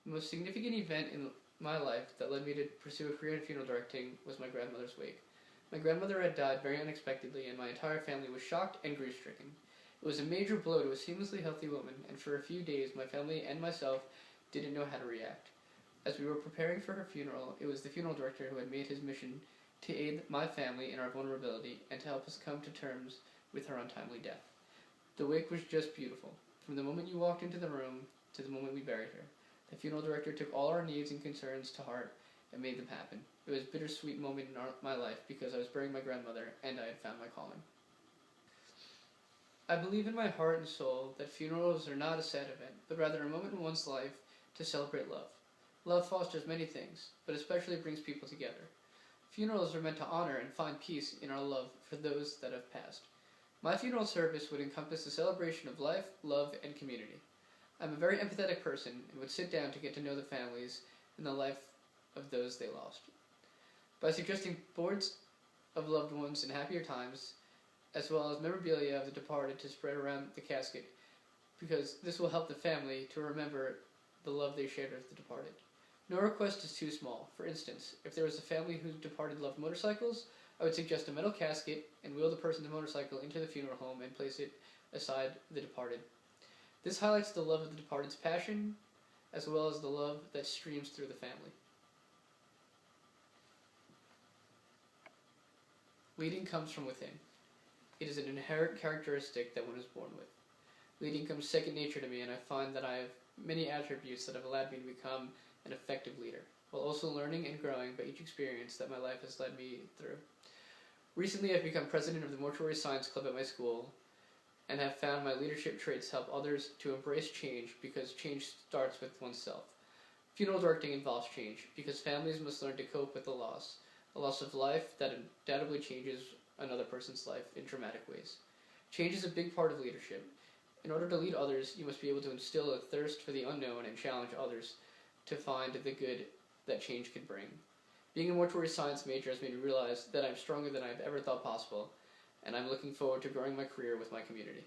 The most significant event in my life that led me to pursue a career in funeral directing was my grandmother's wake. My grandmother had died very unexpectedly, and my entire family was shocked and grief-stricken. It was a major blow to a seamlessly healthy woman, and for a few days my family and myself didn't know how to react. As we were preparing for her funeral, it was the funeral director who had made his mission to aid my family in our vulnerability and to help us come to terms with her untimely death. The wake was just beautiful. From the moment you walked into the room to the moment we buried her, the funeral director took all our needs and concerns to heart and made them happen. It was a bittersweet moment in my life because I was burying my grandmother and I had found my calling. I believe in my heart and soul that funerals are not a sad event, but rather a moment in one's life to celebrate love. Love fosters many things, but especially brings people together. Funerals are meant to honor and find peace in our love for those that have passed. My funeral service would encompass a celebration of life, love, and community. I'm a very empathetic person and would sit down to get to know the families and the life of those they lost. By suggesting boards of loved ones in happier times, as well as memorabilia of the departed to spread around the casket, because this will help the family to remember the love they shared with the departed. No request is too small. For instance, if there was a family whose departed loved motorcycles, I would suggest a metal casket and wheel the person's motorcycle into the funeral home and place it aside the departed. This highlights the love of the departed's passion, as well as the love that streams through the family. Leading comes from within. It is an inherent characteristic that one is born with. Leading comes second nature to me, and I find that I have many attributes that have allowed me to become an effective leader, while also learning and growing by each experience that my life has led me through. Recently, I've become president of the Mortuary Science Club at my school, and have found my leadership traits help others to embrace change because change starts with oneself. Funeral directing involves change because families must learn to cope with the loss of life that undoubtedly changes another person's life in dramatic ways. Change is a big part of leadership. In order to lead others, you must be able to instill a thirst for the unknown and challenge others to find the good that change can bring. Being a mortuary science major has made me realize that I'm stronger than I've ever thought possible, and I'm looking forward to growing my career with my community.